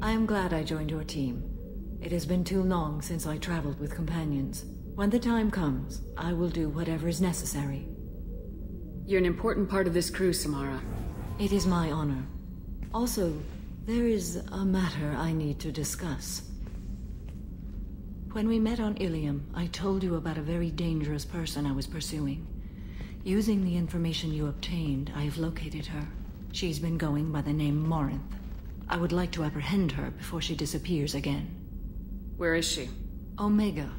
I am glad I joined your team. It has been too long since I traveled with companions. When the time comes, I will do whatever is necessary. You're an important part of this crew, Samara. It is my honor. Also, there is a matter I need to discuss. When we met on Ilium, I told you about a very dangerous person I was pursuing. Using the information you obtained, I have located her. She's been going by the name Morinth. I would like to apprehend her before she disappears again. Where is she? Omega,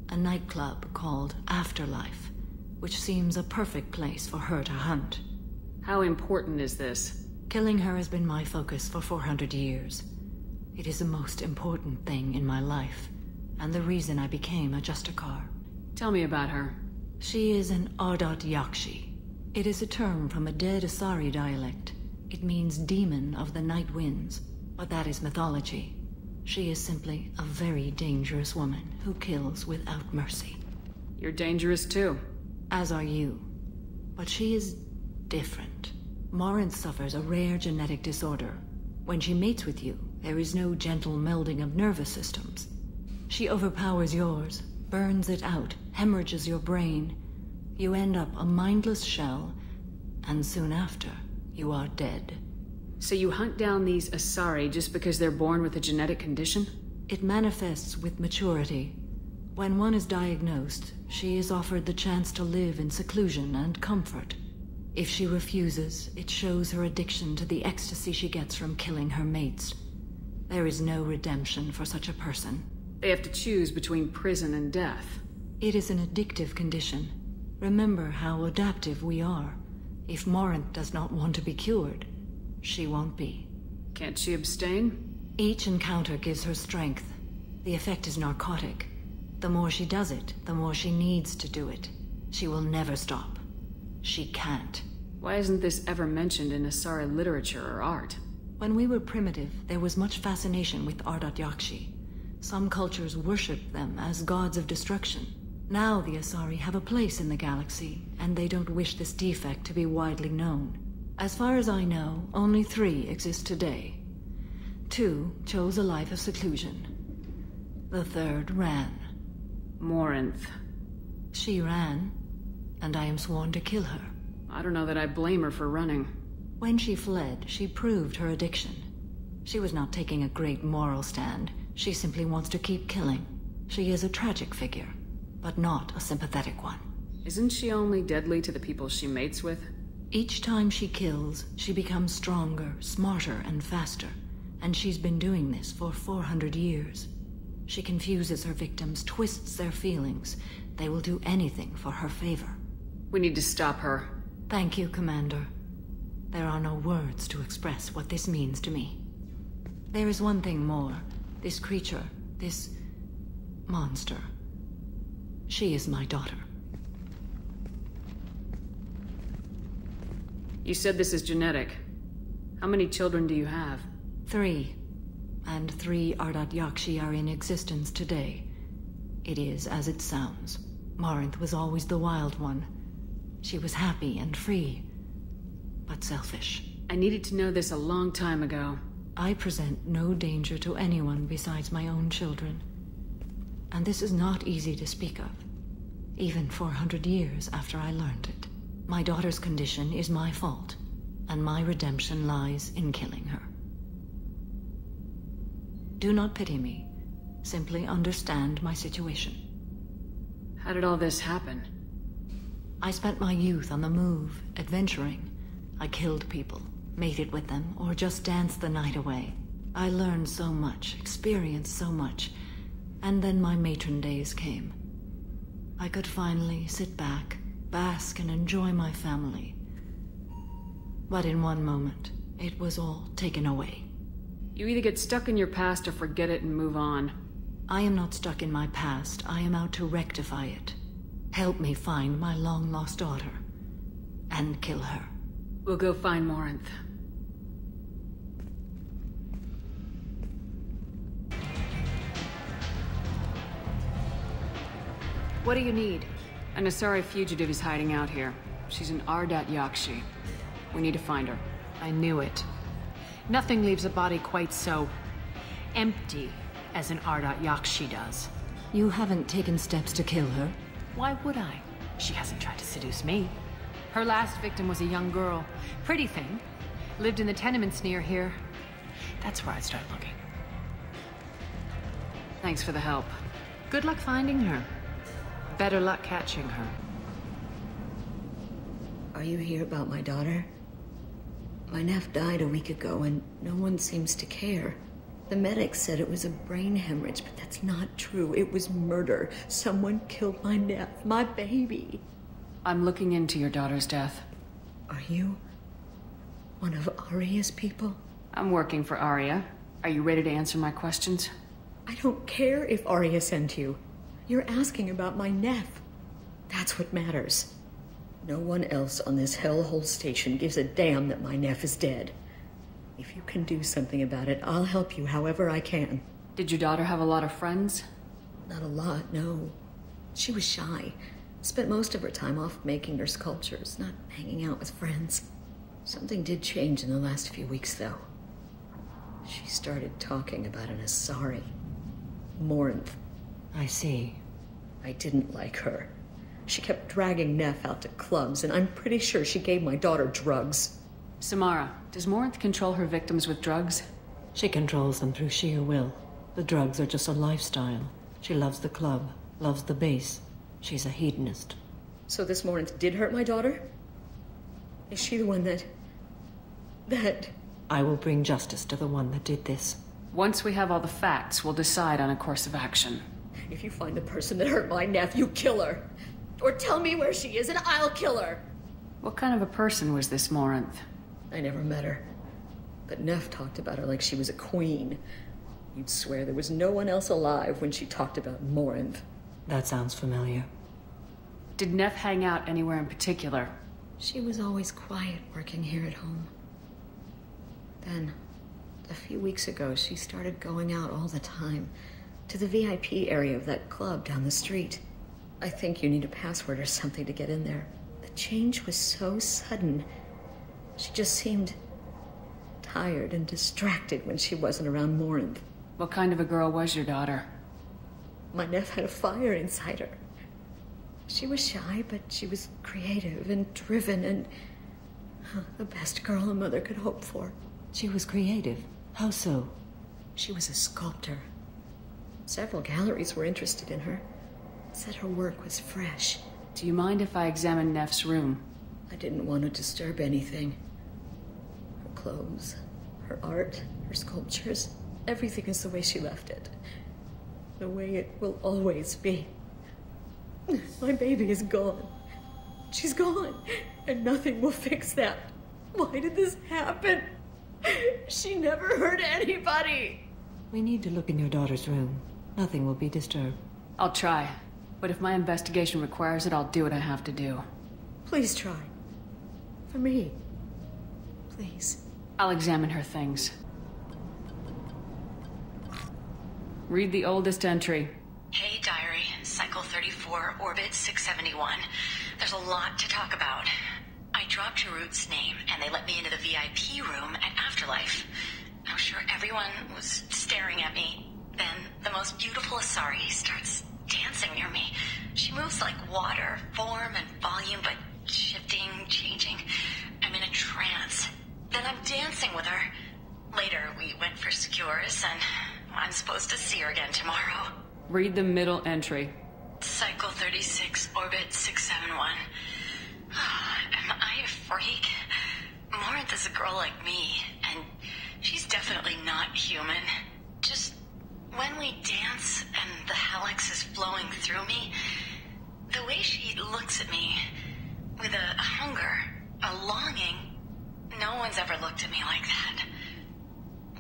a nightclub called Afterlife, which seems a perfect place for her to hunt. How important is this? Killing her has been my focus for 400 years. It is the most important thing in my life, and the reason I became a Justicar. Tell me about her. She is an Ardat Yakshi. It is a term from a dead Asari dialect. It means demon of the night winds, but that is mythology. She is simply a very dangerous woman who kills without mercy. You're dangerous too. As are you. But she is different. Morinth suffers a rare genetic disorder. When she mates with you, there is no gentle melding of nervous systems. She overpowers yours, burns it out, hemorrhages your brain. You end up a mindless shell, and soon after, you are dead. So you hunt down these Asari just because they're born with a genetic condition? It manifests with maturity. When one is diagnosed, she is offered the chance to live in seclusion and comfort. If she refuses, it shows her addiction to the ecstasy she gets from killing her mates. There is no redemption for such a person. They have to choose between prison and death. It is an addictive condition. Remember how adaptive we are. If Morinth does not want to be cured, she won't be. Can't she abstain? Each encounter gives her strength. The effect is narcotic. The more she does it, the more she needs to do it. She will never stop. She can't. Why isn't this ever mentioned in Asari literature or art? When we were primitive, there was much fascination with Ardat Yakshi. Some cultures worshipped them as gods of destruction. Now the Asari have a place in the galaxy, and they don't wish this defect to be widely known. As far as I know, only 3 exist today. 2 chose a life of seclusion. The 3rd ran. Morinth. She ran, and I am sworn to kill her. I don't know that I blame her for running. When she fled, she proved her addiction. She was not taking a great moral stand. She simply wants to keep killing. She is a tragic figure, but not a sympathetic one. Isn't she only deadly to the people she mates with? Each time she kills, she becomes stronger, smarter, and faster. And she's been doing this for 400 years. She confuses her victims, twists their feelings. They will do anything for her favor. We need to stop her. Thank you, Commander. There are no words to express what this means to me. There is one thing more. This creature, this monster. She is my daughter. You said this is genetic. How many children do you have? 3. And 3 Ardat Yakshi are in existence today. It is as it sounds. Morinth was always the wild one. She was happy and free, but selfish. I needed to know this a long time ago. I present no danger to anyone besides my own children. And this is not easy to speak of, even 400 years after I learned it. My daughter's condition is my fault, and my redemption lies in killing her. Do not pity me. Simply understand my situation. How did all this happen? I spent my youth on the move, adventuring. I killed people, mated with them, or just danced the night away. I learned so much, experienced so much, and then my matron days came. I could finally sit back, bask and enjoy my family. But in one moment, it was all taken away. You either get stuck in your past or forget it and move on. I am not stuck in my past. I am out to rectify it. Help me find my long-lost daughter. And kill her. We'll go find Morinth. What do you need? An Asari fugitive is hiding out here. She's an Ardat Yakshi. We need to find her. I knew it. Nothing leaves a body quite so empty as an Ardat Yakshi does. You haven't taken steps to kill her? Why would I? She hasn't tried to seduce me. Her last victim was a young girl. Pretty thing. Lived in the tenements near here. That's where I'd start looking. Thanks for the help. Good luck finding her. Better luck catching her. Are you here about my daughter? My nephew died a week ago and no one seems to care. The medics said it was a brain hemorrhage, but that's not true. It was murder. Someone killed my nephew, my baby. I'm looking into your daughter's death. Are you one of Arya's people? I'm working for Arya. Are you ready to answer my questions? I don't care if Arya sent you. You're asking about my nephew. That's what matters. No one else on this hellhole station gives a damn that my nephew is dead. If you can do something about it, I'll help you however I can. Did your daughter have a lot of friends? Not a lot, no. She was shy. Spent most of her time off making her sculptures, not hanging out with friends. Something did change in the last few weeks, though. She started talking about an Asari. Morinth. I see. I didn't like her. She kept dragging Neff out to clubs, and I'm pretty sure she gave my daughter drugs. Samara, does Morinth control her victims with drugs? She controls them through sheer will. The drugs are just a lifestyle. She loves the club, loves the base. She's a hedonist. So this Morinth did hurt my daughter? Is she the one that... I will bring justice to the one that did this. Once we have all the facts, we'll decide on a course of action. If you find the person that hurt my nephew, kill her. Or tell me where she is and I'll kill her. What kind of a person was this Morinth? I never met her. But Neff talked about her like she was a queen. You'd swear there was no one else alive when she talked about Morinth. That sounds familiar. Did Neff hang out anywhere in particular? She was always quiet working here at home. Then, a few weeks ago, she started going out all the time to the VIP area of that club down the street. I think you need a password or something to get in there. The change was so sudden. She just seemed tired and distracted when she wasn't around Morinth. What kind of a girl was your daughter? My nephew had a fire inside her. She was shy, but she was creative and driven and the best girl a mother could hope for. She was creative. How so? She was a sculptor. Several galleries were interested in her. Said her work was fresh. Do you mind if I examine Neff's room? I didn't want to disturb anything. Her clothes, her art, her sculptures, everything is the way she left it. The way it will always be. My baby is gone. She's gone, and nothing will fix that. Why did this happen? She never hurt anybody. We need to look in your daughter's room. Nothing will be disturbed. I'll try. But if my investigation requires it, I'll do what I have to do. Please try. For me. Please. I'll examine her things. Read the oldest entry. Hey, Diary. Cycle 34, Orbit 671. There's a lot to talk about. I dropped Jarut's name, and they let me into the VIP room at Afterlife. I'm sure everyone was staring at me. Then, the most beautiful Asari starts dancing near me. She moves like water, form and volume, but shifting, changing. I'm in a trance. Then I'm dancing with her. Later, we went for skewers, and I'm supposed to see her again tomorrow. Read the middle entry. Cycle 36, Orbit 671. Am I a freak? Morinth is a girl like me, and she's definitely not human. Just when we dance and the helix is flowing through me, the way she looks at me with a hunger, a longing, no one's ever looked at me like that.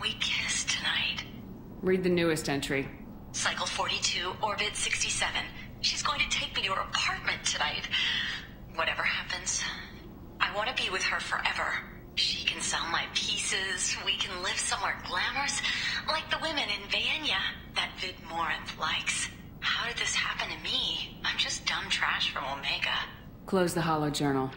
We kissed tonight. Read the newest entry. Cycle 42, Orbit 67. She's going to take me to her apartment tonight. Whatever happens, I want to be with her forever. She can sell my pieces. We can live somewhere glamorous, like the women in Vanya that Vid Morinth likes. How did this happen to me? I'm just dumb trash from Omega. Close the holo journal.